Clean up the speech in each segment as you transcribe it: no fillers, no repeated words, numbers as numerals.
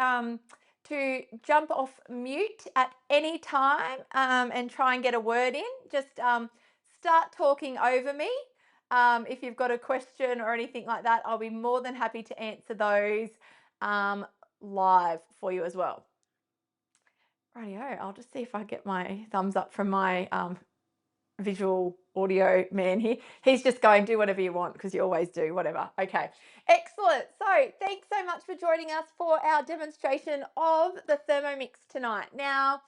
to jump off mute at any time and try and get a word in. Just start talking over me. If you've got a question or anything like that, I'll be more than happy to answer those live for you as well. Rightio, I'll just see if I get my thumbs up from my visual audio man here. He's just going, do whatever you want, because you always do, whatever. Okay, excellent. So thanks so much for joining us for our demonstration of the Thermomix tonight. Now,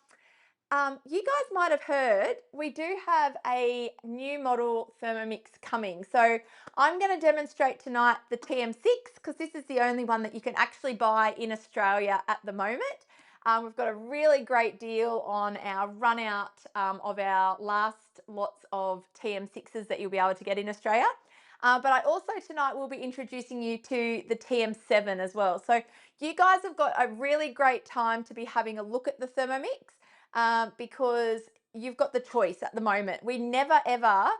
you guys might have heard we do have a new model Thermomix coming. So I'm going to demonstrate tonight the TM6 because this is the only one that you can actually buy in Australia at the moment. We've got a really great deal on our run out of our last lots of TM6s that you'll be able to get in Australia. But I also tonight will be introducing you to the TM7 as well. So you guys have got a really great time to be having a look at the Thermomix because you've got the choice at the moment. We never ever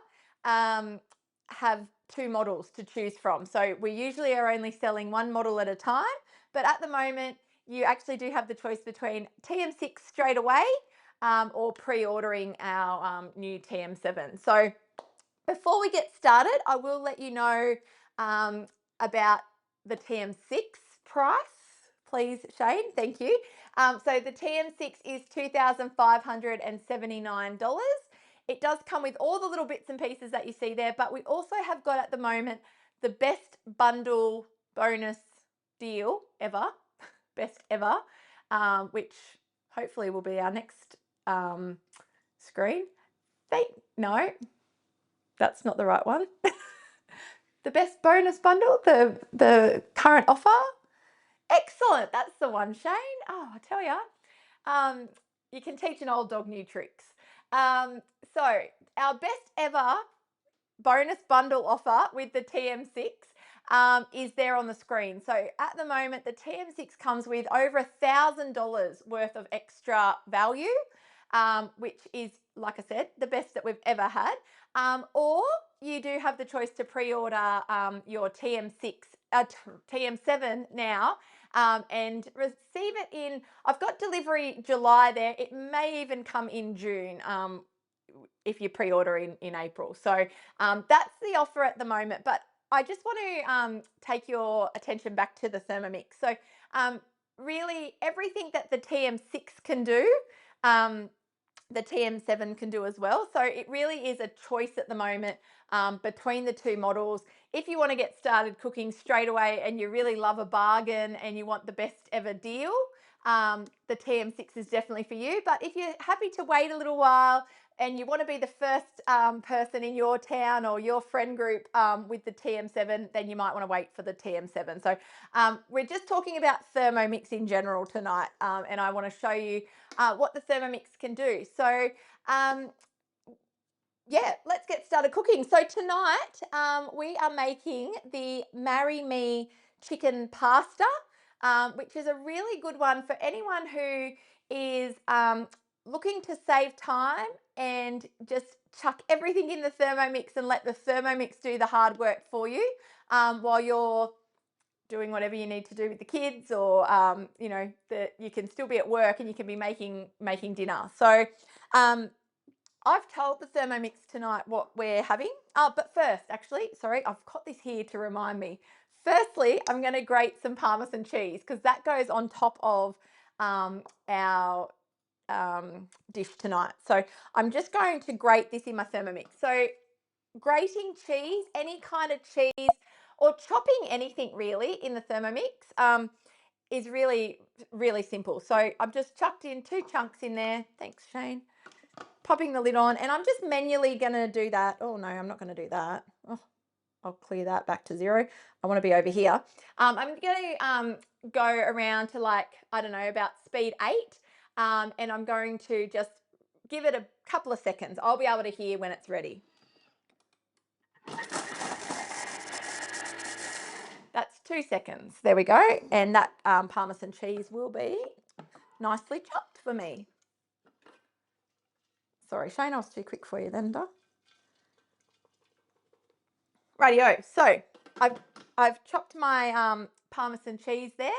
have two models to choose from. So we usually are only selling one model at a time, but at the moment you actually do have the choice between TM6 straight away or pre-ordering our new TM7. So before we get started, I will let you know about the TM6 price. Please, Shane, thank you. So the TM6 is $2,579. It does come with all the little bits and pieces that you see there, but we also have got at the moment the best bundle bonus deal ever, best ever, which hopefully will be our next screen. No, that's not the right one. The best bonus bundle, the current offer. Excellent, that's the one, Shane. Oh, I tell you, you can teach an old dog new tricks. So our best ever bonus bundle offer with the TM6 is there on the screen. So at the moment, the TM6 comes with over $1,000 worth of extra value, which is, like I said, the best that we've ever had. Or you do have the choice to pre-order your TM7 now and receive it in, I've got delivery July there. It may even come in June if you pre-order in April. So that's the offer at the moment. But I just want to take your attention back to the Thermomix. So really everything that the TM6 can do, the TM7 can do as well. So it really is a choice at the moment between the two models. If you want to get started cooking straight away and you really love a bargain and you want the best ever deal, the TM6 is definitely for you. But if you're happy to wait a little while and you want to be the first person in your town or your friend group with the TM7, then you might want to wait for the TM7. So we're just talking about Thermomix in general tonight, and I want to show you what the Thermomix can do. So yeah, let's get started cooking. So tonight we are making the Marry Me chicken pasta, which is a really good one for anyone who is looking to save time and just chuck everything in the Thermomix and let the Thermomix do the hard work for you while you're doing whatever you need to do with the kids, or you know, that you can still be at work and you can be making dinner. So I've told the Thermomix tonight what we're having. But first, actually, sorry, I've got this here to remind me. Firstly, I'm going to grate some Parmesan cheese because that goes on top of our dish tonight. So I'm just going to grate this in my Thermomix. So grating cheese, any kind of cheese, or chopping anything really in the Thermomix is really, really simple. So I've just chucked in 2 chunks in there. Thanks, Shane. Popping the lid on, and I'm just manually going to do that. Oh no, I'm not going to do that. Oh, I'll clear that back to 0. I want to be over here. I'm going to go around to, like, I don't know, about speed 8, and I'm going to just give it a couple of seconds. I'll be able to hear when it's ready. That's 2 seconds. There we go. And that Parmesan cheese will be nicely chopped for me. Sorry, Shane, I was too quick for you then, duh. Rightio. So I've chopped my Parmesan cheese there,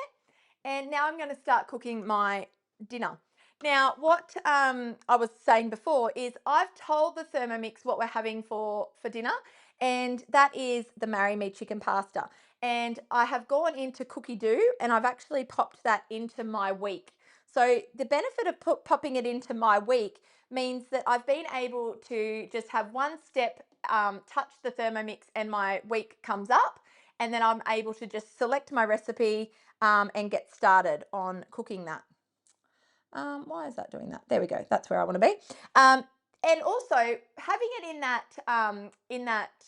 And now I'm going to start cooking my dinner. Now, what I was saying before is I've told the Thermomix what we're having for dinner, and that is the Marry Me chicken pasta. And I have gone into COOKIDOO and I've actually popped that into my week. So the benefit of popping it into my week means that I've been able to just have one step, touch the Thermomix, and my week comes up. And then I'm able to just select my recipe and get started on cooking that. Why is that doing that? There we go. That's where I want to be. And also having it in that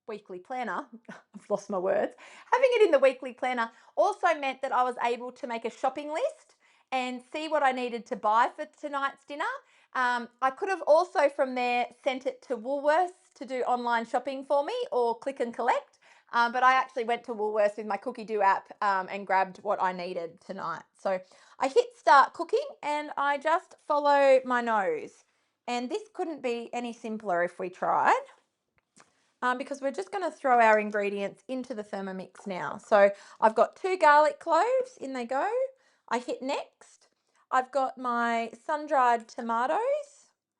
weekly planner, I've lost my words. Having it in the weekly planner also meant that I was able to make a shopping list and see what I needed to buy for tonight's dinner. I could have also from there sent it to Woolworths to do online shopping for me or click and collect. But I actually went to Woolworths with my COOKIDOO app and grabbed what I needed tonight. So I hit start cooking and I just follow my nose. And this couldn't be any simpler if we tried. Because we're just going to throw our ingredients into the Thermomix now. So I've got 2 garlic cloves, in they go. I hit next. I've got my sun-dried tomatoes.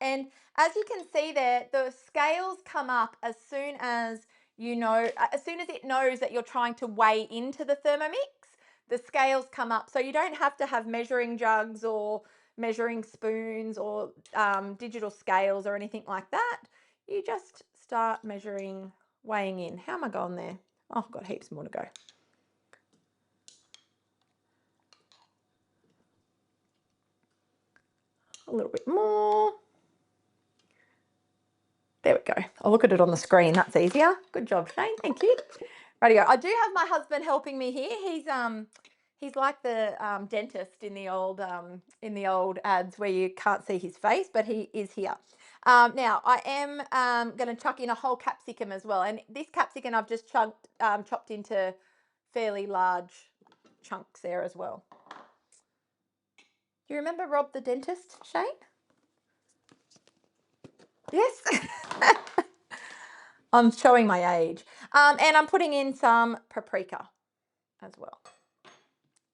And as you can see there, the scales come up as soon as it knows that you're trying to weigh into the Thermomix, the scales come up. So you don't have to have measuring jugs or measuring spoons or digital scales or anything like that. You just start measuring, weighing in. How am I going there? Oh, I've got heaps more to go. A little bit more. There we go. I'll look at it on the screen. That's easier. Good job, Shane. Thank you. Rightio. I do have my husband helping me here. He's like the dentist in the old ads where you can't see his face, but he is here. Now I am going to chuck in a whole capsicum as well, and this capsicum I've just chopped into fairly large chunks there as well. Do you remember Rob the dentist, Shane? Yes. I'm showing my age. And I'm putting in some paprika as well.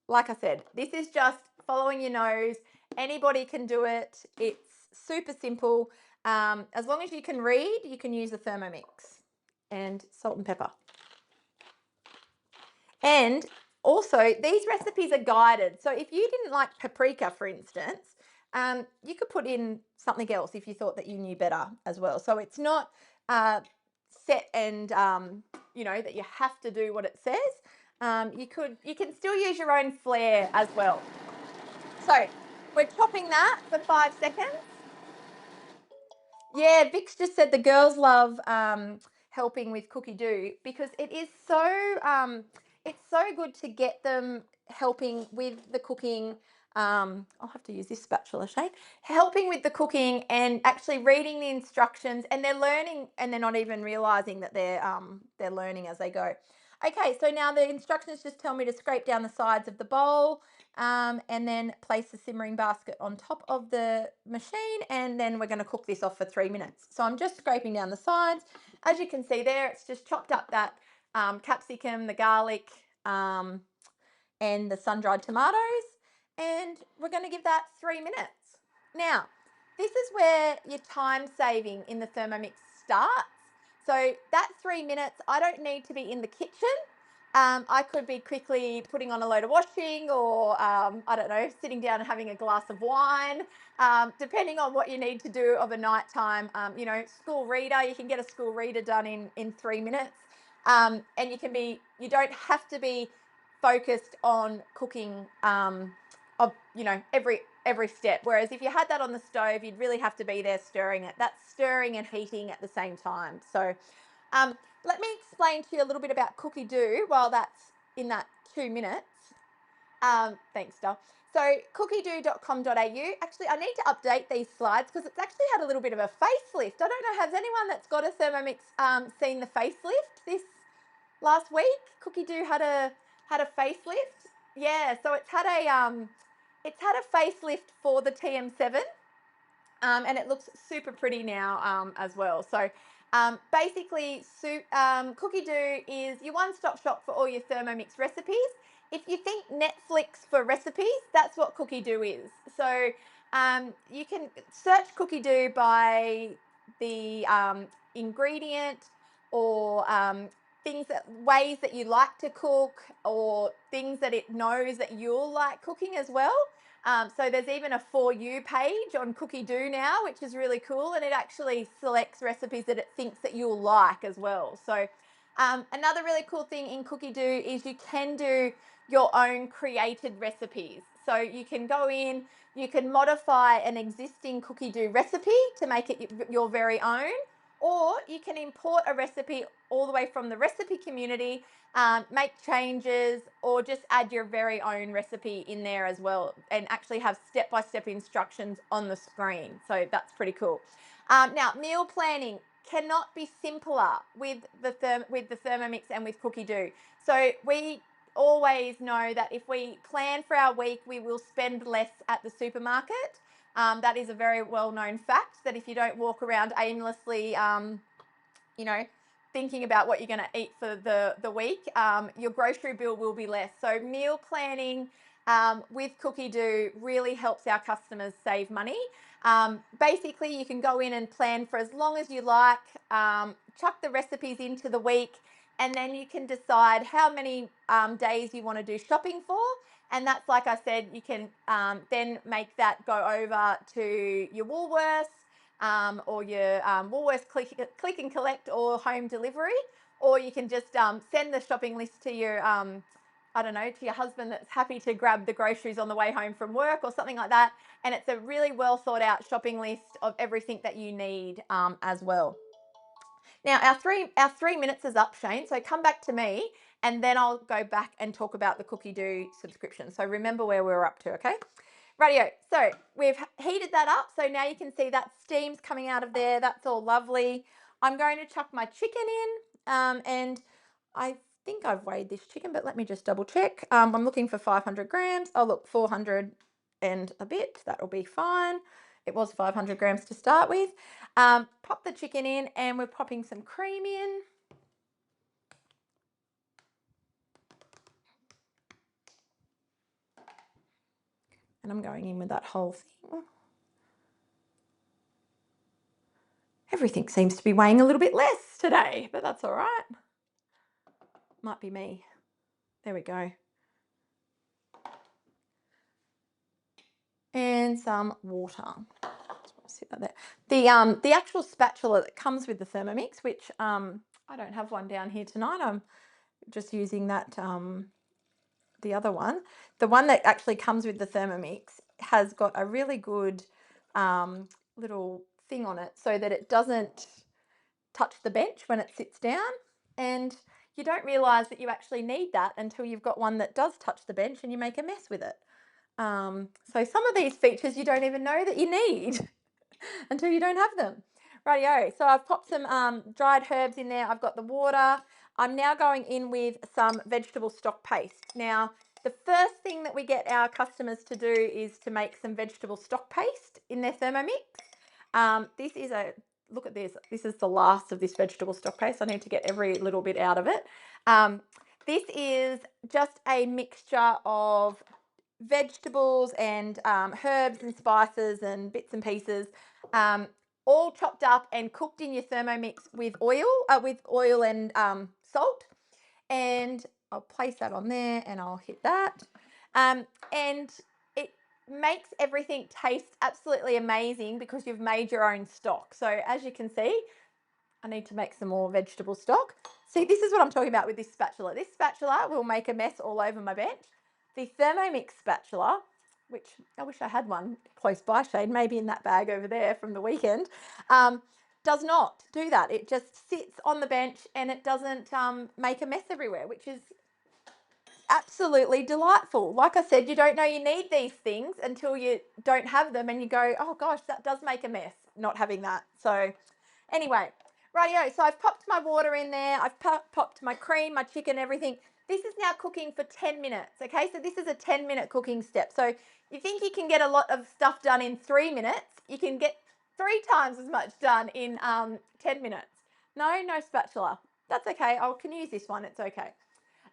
Like I said, this is just following your nose. Anybody can do it. It's super simple. As long as you can read, you can use the Thermomix. And salt and pepper. And also, these recipes are guided. So if you didn't like paprika, for instance, you could put in something else if you thought that you knew better as well. So it's not set and, that you have to do what it says. You can still use your own flair as well. So we're chopping that for 5 seconds. Yeah, Vix just said the girls love helping with COOKIDOO because it's so good to get them helping with the cooking. I'll have to use this spatula, Shane. Helping with the cooking and actually reading the instructions, and they're learning, and they're not even realizing that they're learning as they go. Okay, so now the instructions just tell me to scrape down the sides of the bowl. And then place the simmering basket on top of the machine, and then we're going to cook this off for 3 minutes. So I'm just scraping down the sides. As you can see there, it's just chopped up that capsicum, the garlic, and the sun-dried tomatoes, and we're going to give that 3 minutes. Now, this is where your time saving in the Thermomix starts. So that 3 minutes, I don't need to be in the kitchen. I could be quickly putting on a load of washing or, I don't know, sitting down and having a glass of wine, depending on what you need to do of a night time. School reader, you can get a school reader done in 3 minutes. And you don't have to be focused on cooking, every step. Whereas if you had that on the stove, you'd really have to be there stirring it. That's stirring and heating at the same time. So, let me explain to you a little bit about COOKIDOO while that's in that 2 minutes. Thanks, Del. So cookidoo.com.au. Actually, I need to update these slides because it's actually had a little bit of a facelift. I don't know, has anyone that's got a Thermomix seen the facelift this last week? COOKIDOO had a facelift. Yeah, so it's had a facelift for the TM7. And it looks super pretty now as well. So basically, COOKIDOO is your one-stop shop for all your Thermomix recipes. if you think Netflix for recipes, that's what COOKIDOO is. So you can search COOKIDOO by the ingredient or ways that you like to cook, or things that it knows that you'll like cooking as well. So there's even a For You page on COOKIDOO now, which is really cool, and it actually selects recipes that it thinks that you'll like as well. So another really cool thing in COOKIDOO is you can do your own created recipes. So you can go in, you can modify an existing COOKIDOO recipe to make it your very own, or you can import a recipe all the way from the recipe community, make changes, or just add your very own recipe in there as well, and actually have step-by-step instructions on the screen. So that's pretty cool. Now, meal planning cannot be simpler with the Thermomix and with COOKIDOO. So we always know that if we plan for our week, we will spend less at the supermarket. That is a very well-known fact, that if you don't walk around aimlessly, you know, thinking about what you're going to eat for the week, your grocery bill will be less. So meal planning with COOKIDOO really helps our customers save money. Basically, you can go in and plan for as long as you like, chuck the recipes into the week, and then you can decide how many days you want to do shopping for. And that's, like I said, you can then make that go over to your Woolworths, or your Woolworths click and collect or home delivery, or you can just send the shopping list to your I don't know, to your husband that's happy to grab the groceries on the way home from work or something like that. And it's a really well thought out shopping list of everything that you need as well. Now our 3 minutes is up, Shane. So come back to me, and then I'll go back and talk about the COOKIDOO subscription. So remember where we were up to, okay? Rightio, so we've heated that up. So now you can see that steam's coming out of there. That's all lovely. I'm going to chuck my chicken in, and I think I've weighed this chicken, but let me just double check. I'm looking for 500 grams. Oh, look, 400 and a bit. That'll be fine. It was 500 grams to start with. Pop the chicken in, and we're popping some cream in. And I'm going in with that whole thing. Everything seems to be weighing a little bit less today, but that's all right. Might be me. There we go. And some water. Sit that there. The actual spatula that comes with the Thermomix, which I don't have one down here tonight. I'm just using that the other one. The one that actually comes with the Thermomix has got a really good little thing on it so that it doesn't touch the bench when it sits down, and you don't realize that you actually need that until you've got one that does touch the bench and you make a mess with it. So some of these features you don't even know that you need until you don't have them. Rightio, so I've popped some dried herbs in there. I've got the water. I'm now going in with some vegetable stock paste. Now, the first thing that we get our customers to do is to make some vegetable stock paste in their Thermomix. This is look at this. This is the last of this vegetable stock paste. I need to get every little bit out of it. This is just a mixture of vegetables and herbs and spices and bits and pieces, all chopped up and cooked in your Thermomix with oil and salt. And I'll place that on there, and I'll hit that. And it makes everything taste absolutely amazing because you've made your own stock. So as you can see, I need to make some more vegetable stock. See, this is what I'm talking about with this spatula. This spatula will make a mess all over my bench. The Thermomix spatula, which I wish I had one close by, Shade, maybe in that bag over there from the weekend, does not do that. It just sits on the bench and it doesn't make a mess everywhere, which is absolutely delightful. Like I said, you don't know you need these things until you don't have them and you go, oh gosh, that does make a mess not having that. So anyway, rightio, so I've popped my water in there. I've popped my cream, my chicken, everything. This is now cooking for 10 minutes, okay? So this is a 10-minute cooking step. So you think you can get a lot of stuff done in 3 minutes, you can get 3 times as much done in 10 minutes. No spatula. That's okay. I can use this one. It's okay.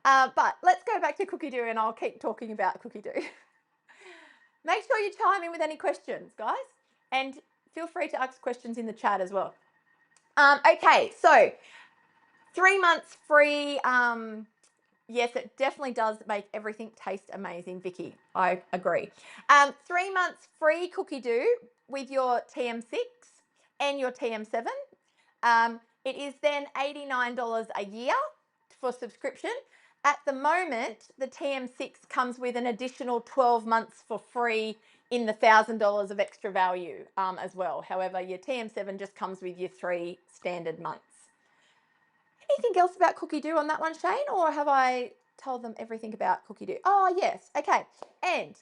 But let's go back to COOKIDOO and I'll keep talking about COOKIDOO. Make sure you chime in with any questions, guys, and feel free to ask questions in the chat as well. Okay, so 3 months free. Yes, it definitely does make everything taste amazing, Vicky. I agree. 3 months free COOKIDOO with your TM6 and your TM7. It is then $89 a year for subscription. At the moment, the TM6 comes with an additional 12 months for free in the $1,000 of extra value as well. However, your TM7 just comes with your 3 standard months. Anything else about COOKIDOO on that one, Shane, or have I told them everything about COOKIDOO? Oh, yes. Okay. And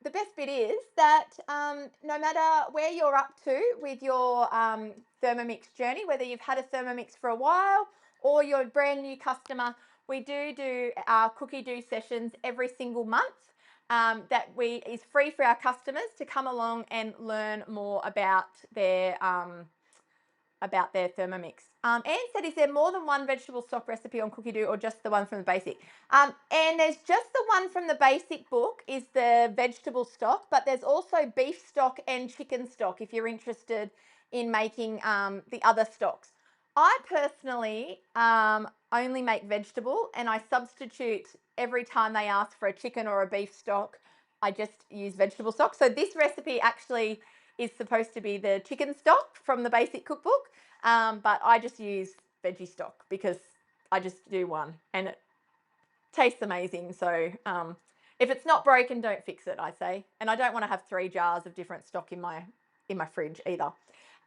the best bit is that no matter where you're up to with your Thermomix journey, whether you've had a Thermomix for a while or you're a brand new customer, we do our COOKIDOO sessions every single month. That is free for our customers to come along and learn more about their Thermomix. Anne said, is there more than one vegetable stock recipe on COOKIDOO or just the one from the basic? And there's just the one from the basic book is the vegetable stock, but there's also beef stock and chicken stock if you're interested in making the other stocks. I personally only make vegetable and I substitute every time they ask for a chicken or a beef stock. I just use vegetable stock. So this recipe actually is supposed to be the chicken stock from the basic cookbook, but I just use veggie stock because I just do one and it tastes amazing. So if it's not broken, don't fix it, I say. And I don't want to have 3 jars of different stock in my fridge either.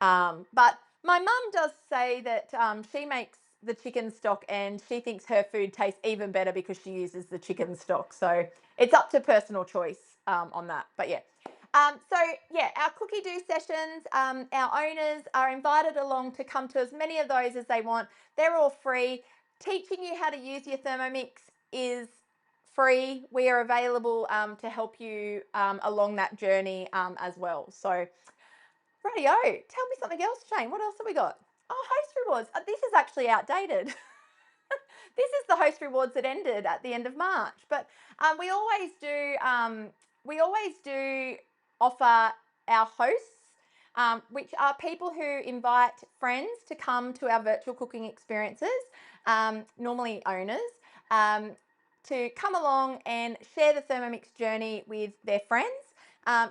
But my mum does say that she makes the chicken stock and she thinks her food tastes even better because she uses the chicken stock. So it's up to personal choice on that. But yeah. So yeah, our COOKIDOO sessions, our owners are invited along to come to as many of those as they want. They're all free. Teaching you how to use your Thermomix is free. We are available to help you along that journey as well. So rightio, tell me something else, Shane. What else have we got? Oh, host rewards. This is actually outdated. This is the host rewards that ended at the end of March. But we always do offer our hosts, which are people who invite friends to come to our virtual cooking experiences, normally owners, to come along and share the Thermomix journey with their friends.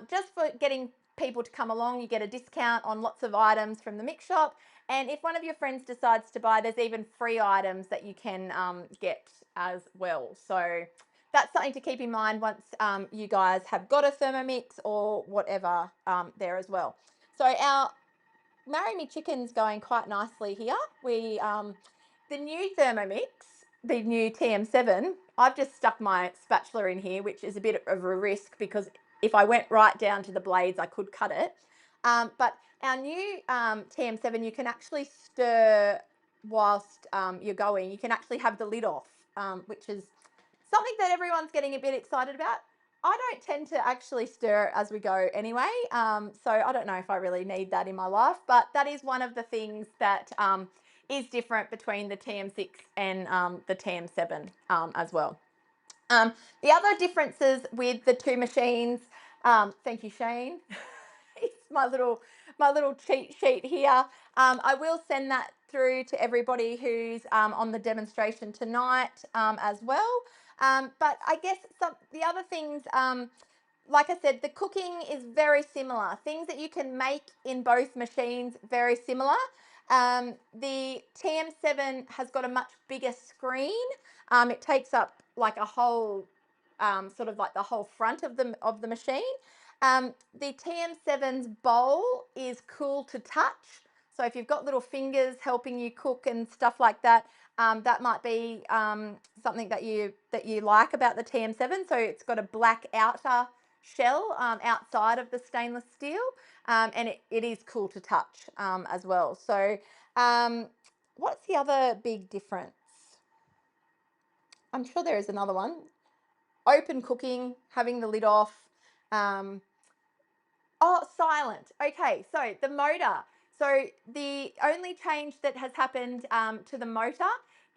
Just for getting people to come along, you get a discount on lots of items from the mix shop. And if one of your friends decides to buy, there's even free items that you can get as well. So that's something to keep in mind once you guys have got a Thermomix or whatever there as well. So our Marry Me Chicken's going quite nicely here. We the new Thermomix, the new TM7, I've just stuck my spatula in here, which is a bit of a risk because if I went right down to the blades, I could cut it. But our new TM7, you can actually stir whilst you're going. You can actually have the lid off, which is something that everyone's getting a bit excited about. I don't tend to actually stir as we go anyway, so I don't know if I really need that in my life, but that is one of the things that is different between the TM6 and the TM7 as well. The other differences with the 2 machines, thank you, Shane. It's my little cheat sheet here. I will send that through to everybody who's on the demonstration tonight as well. But I guess the other things, like I said, the cooking is very similar. Things that you can make in both machines, very similar. The TM7 has got a much bigger screen. It takes up like a whole, sort of like the whole front of the machine. The TM7's bowl is cool to touch. So if you've got little fingers helping you cook and stuff like that, that might be something that you like about the TM7. So it's got a black outer shell outside of the stainless steel, and it is cool to touch as well. So what's the other big difference? I'm sure there is another one. Open cooking, having the lid off. Oh, silent. Okay, so the motor. So the only change that has happened to the motor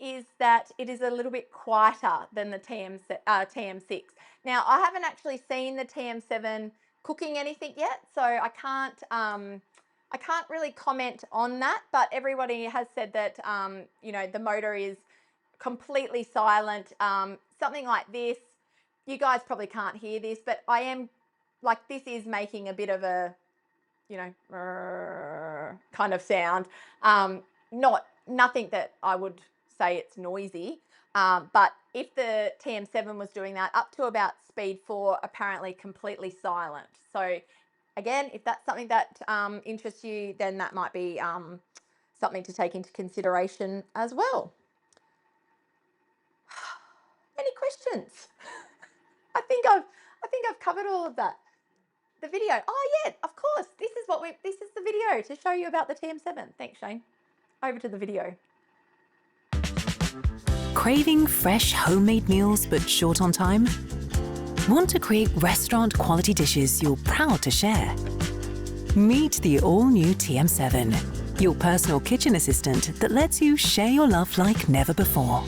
is that it is a little bit quieter than the TM6. Now, I haven't actually seen the TM7 cooking anything yet, so I can't really comment on that, but everybody has said that, you know, the motor is completely silent. Something like this, you guys probably can't hear this, but I am, like, this is making a bit of a, you know, kind of sound. Nothing that I would say it's noisy. But if the TM7 was doing that up to about speed 4, apparently completely silent. So again, if that's something that interests you, then that might be something to take into consideration as well. Any questions? I think I've covered all of that. The video. Oh yeah, of course. This is the video to show you about the TM7. Thanks, Shane. Over to the video. Craving fresh homemade meals but short on time? Want to create restaurant quality dishes you're proud to share? Meet the all-new TM7, your personal kitchen assistant that lets you share your love like never before.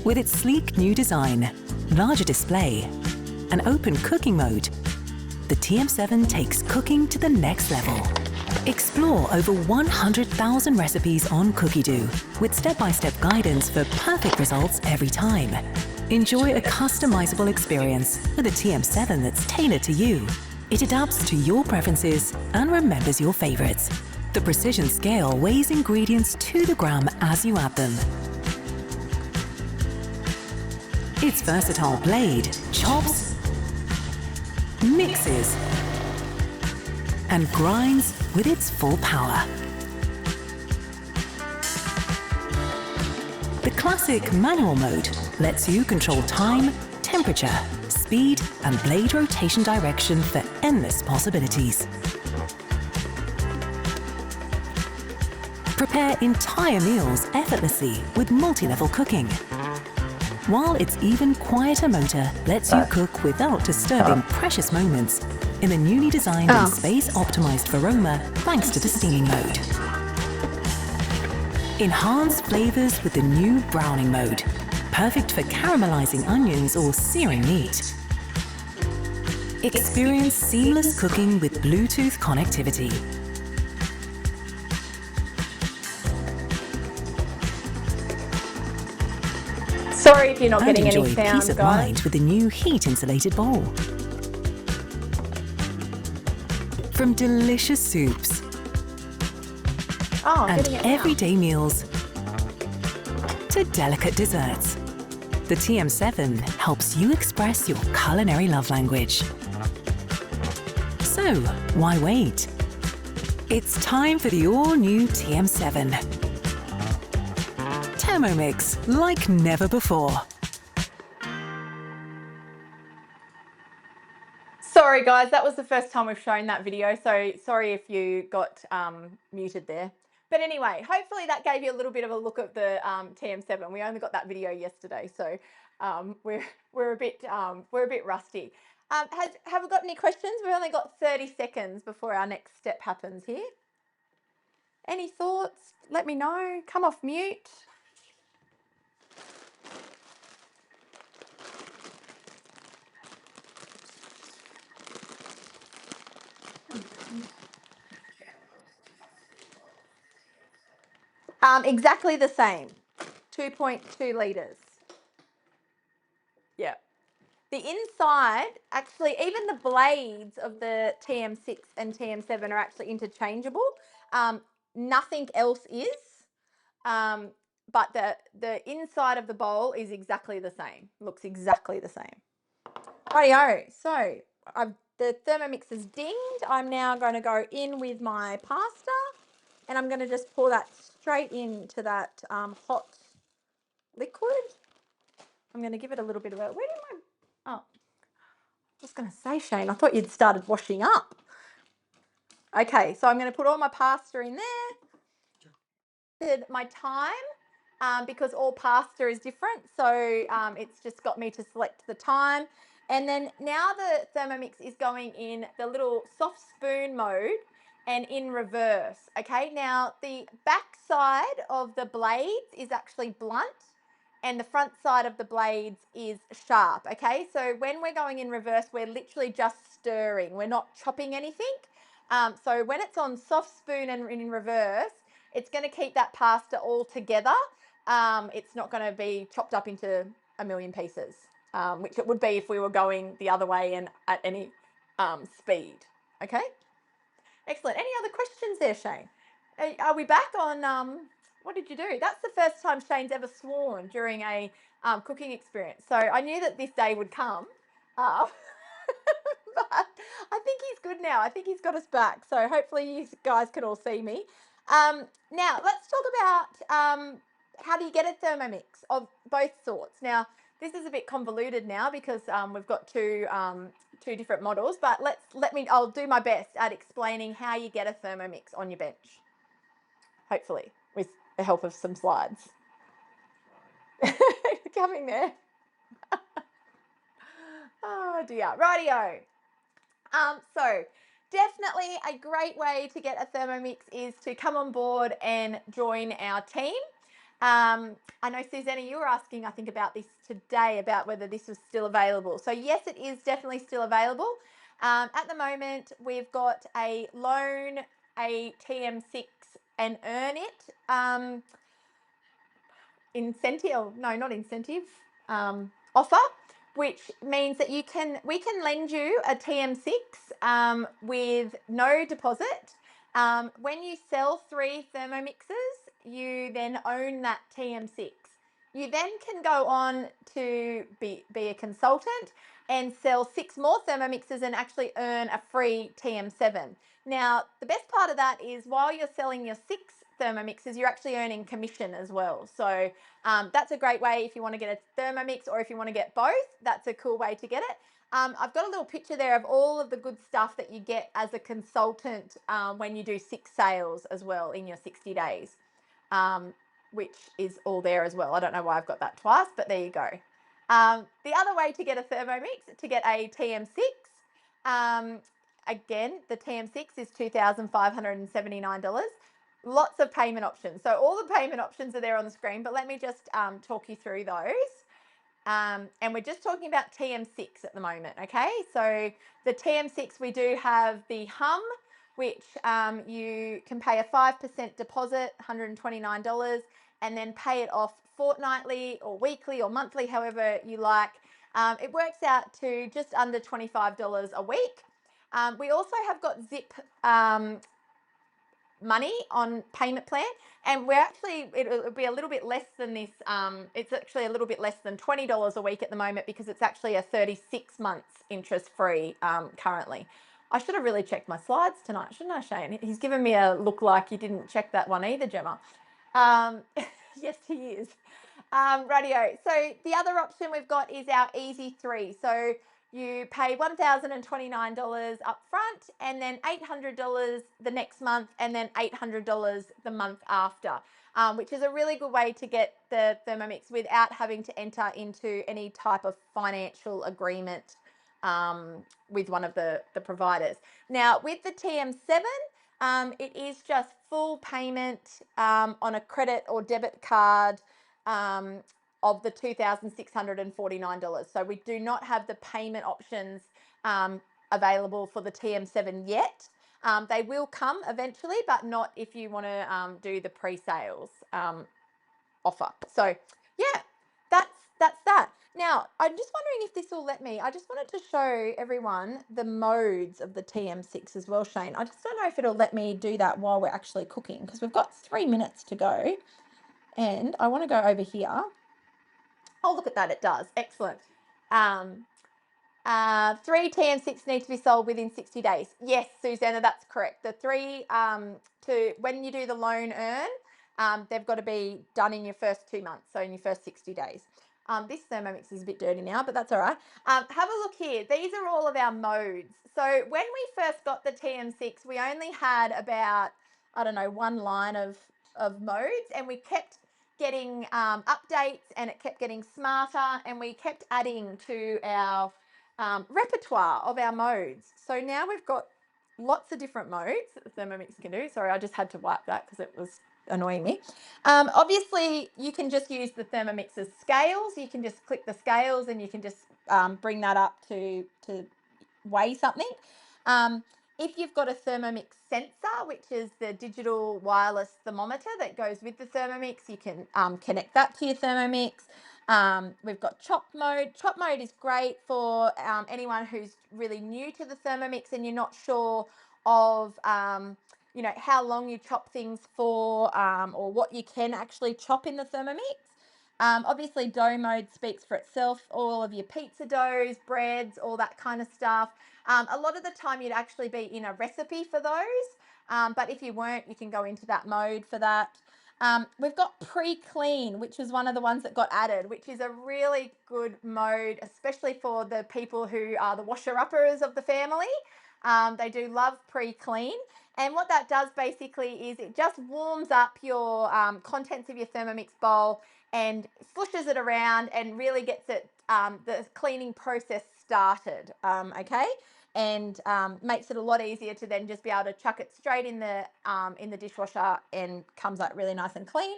With its sleek new design, larger display, and open cooking mode, the TM7 takes cooking to the next level. Explore over 100,000 recipes on COOKIDOO with step-by-step guidance for perfect results every time. Enjoy a customizable experience with a TM7 that's tailored to you. It adapts to your preferences and remembers your favorites. The precision scale weighs ingredients to the gram as you add them. Its versatile blade chops, mixes, and grinds with its full power. The classic manual mode lets you control time, temperature, speed, and blade rotation direction for endless possibilities. Prepare entire meals effortlessly with multi-level cooking, while its even quieter motor lets you cook without disturbing precious moments in the newly designed and space-optimized for aroma thanks to the steaming mode. Enhance flavors with the new browning mode, perfect for caramelizing onions or searing meat. Experience seamless cooking with Bluetooth connectivity. Sorry if you're not getting any Enjoy sound, peace of guys. mind with the new heat-insulated bowl. From delicious soups and Getting it now. everyday meals to delicate desserts, the TM7 helps you express your culinary love language. So, why wait? It's time for the all-new TM7. Thermomix like never before. Sorry guys, that was the first time we've shown that video, so sorry if you got muted there. But anyway, hopefully that gave you a little bit of a look at the TM7. We only got that video yesterday, so we're a bit rusty. Have we got any questions? We've only got 30 seconds before our next step happens here. Any thoughts? Let me know. Come off mute. Exactly the same, 2.2 litres. Yeah. The inside, actually, even the blades of the TM6 and TM7 are actually interchangeable. Nothing else is, but the inside of the bowl is exactly the same. Looks exactly the same. Rightio. So the Thermomix is dinged. I'm now going to go in with my pasta, and I'm going to just pour that straight into that hot liquid. I'm going to give it a little bit of a, where did my, oh, I was going to say, Shane, I thought you'd started washing up. Okay, so I'm going to put all my pasta in there. My time, because all pasta is different, so it's just got me to select the time. And then now the Thermomix is going in the little soft spoon mode and in reverse. Okay, now the back side of the blades is actually blunt, and the front side of the blades is sharp, okay? So when we're going in reverse, we're literally just stirring. We're not chopping anything. So when it's on soft spoon and in reverse, it's going to keep that pasta all together. It's not going to be chopped up into a million pieces, which it would be if we were going the other way and at any speed, okay? Excellent. Any other questions there, Shane? Are we back on, what did you do? That's the first time Shane's ever sworn during a cooking experience. So I knew that this day would come. Uh, but I think he's good now. I think he's got us back. So hopefully you guys can all see me. Now, let's talk about how do you get a Thermomix of both sorts. Now, this is a bit convoluted now because we've got two different models, but I'll do my best at explaining how you get a Thermomix on your bench, hopefully with the help of some slides. Coming there. Oh dear. Rightio. So definitely a great way to get a Thermomix is to come on board and join our team. I know, Susanna, you were asking, I think, about this today, about whether this was still available. So yes, it is definitely still available. At the moment, we've got a loan, a TM6 and earn it incentive, no, not incentive, offer, which means that we can lend you a TM6 with no deposit. When you sell 3 Thermomixes, you then own that TM6. You then can go on to be a consultant and sell 6 more Thermomixes and actually earn a free TM7. Now, the best part of that is while you're selling your 6 Thermomixes, you're actually earning commission as well. So that's a great way if you want to get a Thermomix, or if you want to get both, that's a cool way to get it. I've got a little picture there of all of the good stuff that you get as a consultant when you do 6 sales as well in your 60 days, which is all there as well. I don't know why I've got that twice, but there you go. The other way to get a Thermomix, to get a TM6, again, the TM6 is $2,579. Lots of payment options. So all the payment options are there on the screen, but let me just talk you through those. And we're just talking about TM6 at the moment, okay? So the TM6, we do have the Humm, which you can pay a 5% deposit, $129, and then pay it off fortnightly or weekly or monthly, however you like. It works out to just under $25 a week. We also have got Zip money on payment plan, and we're actually, it'll be a little bit less than this. It's actually a little bit less than $20 a week at the moment, because it's actually a 36 months interest free currently. I should have really checked my slides tonight, shouldn't I, Shane? He's given me a look like you didn't check that one either, Gemma. Yes, he is. Radio. So the other option we've got is our Easy 3. So you pay $1,029 up front, and then $800 the next month, and then $800 the month after, which is a really good way to get the Thermomix without having to enter into any type of financial agreement with one of the providers. Now, with the TM7, it is just full payment on a credit or debit card of the $2,649. So we do not have the payment options available for the TM7 yet. They will come eventually, but not if you want to do the pre-sales offer. So yeah, that's that. Now, I'm just wondering if this will let me. I just wanted to show everyone the modes of the TM6 as well, Shane. I just don't know if it'll let me do that while we're actually cooking, because we've got 3 minutes to go. And I want to go over here. Oh, look at that, it does. Excellent. 3 TM6 need to be sold within 60 days. Yes, Susanna, that's correct. The 3, when you do the loan earn, they've got to be done in your first 2 months, so in your first 60 days. This Thermomix is a bit dirty now, but that's all right. Have a look here. These are all of our modes. So when we first got the TM6, we only had about, I don't know, 1 line of modes, and we kept getting updates, and it kept getting smarter, and we kept adding to our repertoire of our modes. So now we've got lots of different modes that the Thermomix can do. Sorry, I just had to wipe that because it was annoying me. Obviously, you can just use the Thermomix's scales. You can just click the scales and you can just bring that up to weigh something. If you've got a Thermomix sensor, which is the digital wireless thermometer that goes with the Thermomix, you can connect that to your Thermomix. We've got chop mode. Chop mode is great for anyone who's really new to the Thermomix and you're not sure of how long you chop things for or what you can actually chop in the Thermomix. Obviously, dough mode speaks for itself. All of your pizza doughs, breads, all that kind of stuff. A lot of the time you'd actually be in a recipe for those, but if you weren't, you can go into that mode for that. We've got pre-clean, which was one of the ones that got added, which is a really good mode, especially for the people who are the washer-uppers of the family. They do love pre-clean. And what that does basically is it just warms up your contents of your Thermomix bowl and slushes it around and really gets it the cleaning process started, okay? And makes it a lot easier to then just be able to chuck it straight in the dishwasher and comes out really nice and clean.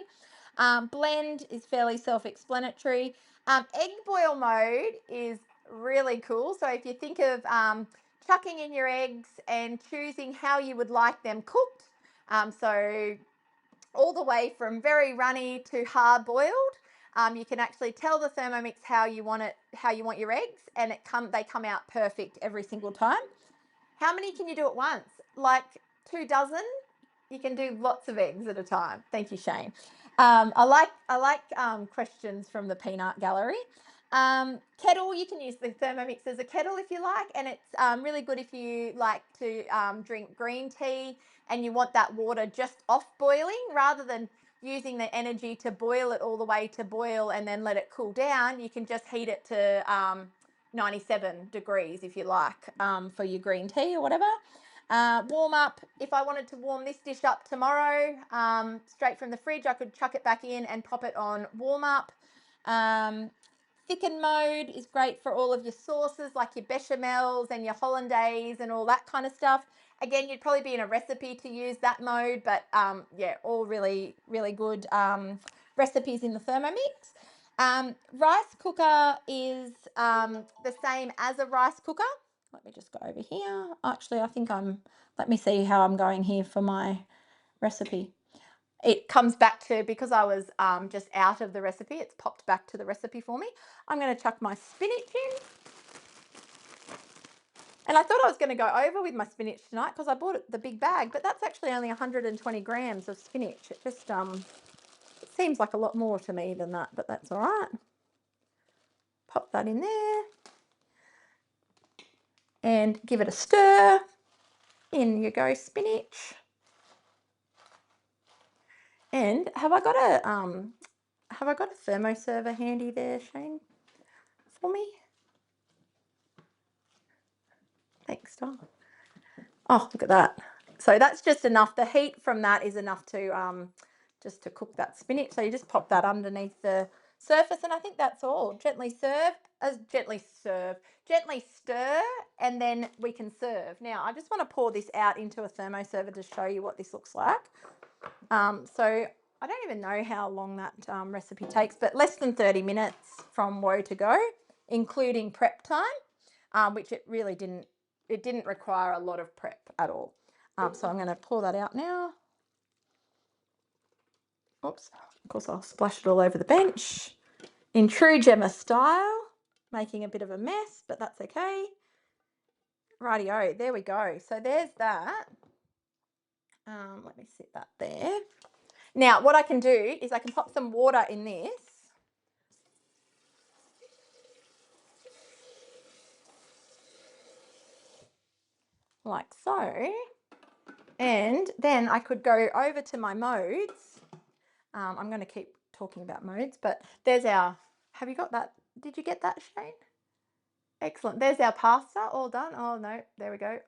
Blend is fairly self-explanatory. Egg boil mode is really cool. So if you think of chucking in your eggs and choosing how you would like them cooked, so all the way from very runny to hard boiled, you can actually tell the Thermomix how you want your eggs, and they come out perfect every single time. How many can you do at once? Like 2 dozen? You can do lots of eggs at a time. Thank you, Shane. I like questions from the peanut gallery. Kettle, you can use the Thermomix as a kettle if you like, and it's really good if you like to drink green tea and you want that water just off boiling rather than using the energy to boil it all the way to boil and then let it cool down. You can just heat it to 97 degrees if you like for your green tea or whatever. Warm up, if I wanted to warm this dish up tomorrow straight from the fridge, I could chuck it back in and pop it on warm up. Thicken mode is great for all of your sauces like your bechamels and your hollandaise and all that kind of stuff. Again, you'd probably be in a recipe to use that mode, but yeah, all really, really good recipes in the Thermomix. Rice cooker is the same as a rice cooker. Let me just go over here. Actually, I think let me see how I'm going here for my recipe. It comes back to, because I was just out of the recipe, it's popped back to the recipe for me. I'm going to chuck my spinach in. And I thought I was going to go over with my spinach tonight because I bought the big bag, but that's actually only 120 grams of spinach. It just it seems like a lot more to me than that, but that's all right. Pop that in there and give it a stir. In you go, spinach. And have I got a thermo server handy there, Shane, for me? Thanks, Star. Oh, look at that. So that's just enough. The heat from that is enough to just to cook that spinach. So you just pop that underneath the surface, and I think that's all. Gently stir, and then we can serve. Now, I just want to pour this out into a thermo server to show you what this looks like. So I don't even know how long that recipe takes, but less than 30 minutes from woe to go, including prep time, which it really didn't. It didn't require a lot of prep at all. So I'm going to pour that out now. Oops, of course I'll splash it all over the bench. In true Gemma style, making a bit of a mess, but that's okay. Rightio, there we go. So there's that. Let me sit that there. Now, what I can do is I can pop some water in this. Like so. And then I could go over to my modes. I'm going to keep talking about modes, but there's our, have you got that? Did you get that, Shane? Excellent. There's our pasta all done. Oh, no, there we go.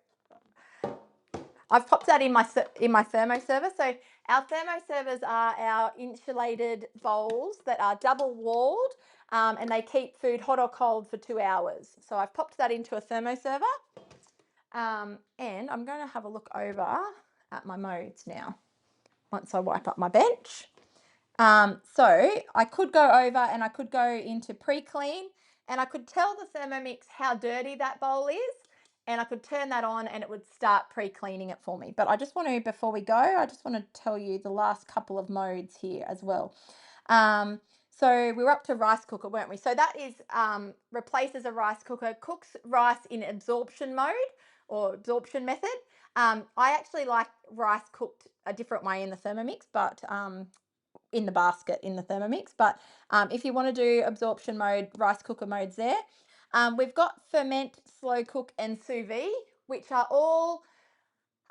I've popped that in my thermo server. So our thermo servers are our insulated bowls that are double walled and they keep food hot or cold for 2 hours. So I've popped that into a thermo server and I'm going to have a look over at my modes now. once I wipe up my bench. So I could go over and I could go into pre-clean, and I could tell the Thermomix how dirty that bowl is, and I could turn that on and it would start pre-cleaning it for me. But I just want to, before we go, I just want to tell you the last couple of modes here as well. So we were up to rice cooker, weren't we? So that is replaces a rice cooker, cooks rice in absorption mode or absorption method. I actually like rice cooked a different way in the Thermomix, but in the basket in the Thermomix. But if you want to do absorption mode, rice cooker modes there. We've got ferment, slow cook, and sous vide, which are all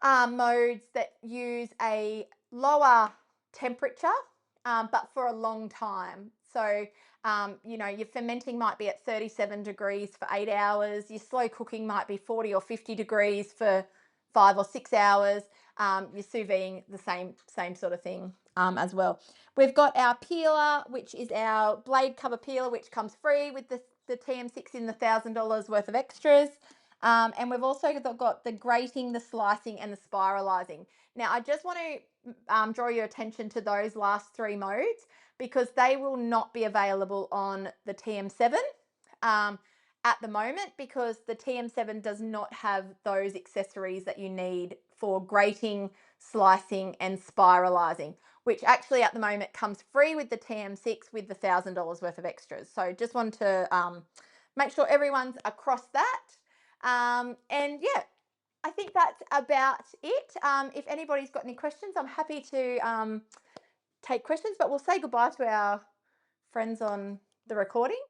modes that use a lower temperature, but for a long time. So, your fermenting might be at 37 degrees for 8 hours. Your slow cooking might be 40 or 50 degrees for 5 or 6 hours. Your sous vide, the same sort of thing as well. We've got our peeler, which is our blade cover peeler, which comes free with the TM6 in the $1,000 worth of extras. And we've also got the grating, the slicing, and the spiralizing. Now, I just want to draw your attention to those last three modes because they will not be available on the TM7 at the moment, because the TM7 does not have those accessories that you need for grating, slicing, and spiralizing, which actually at the moment comes free with the TM6 with the $1,000 worth of extras. So just want to make sure everyone's across that. And yeah, I think that's about it. If anybody's got any questions, I'm happy to take questions, but we'll say goodbye to our friends on the recording.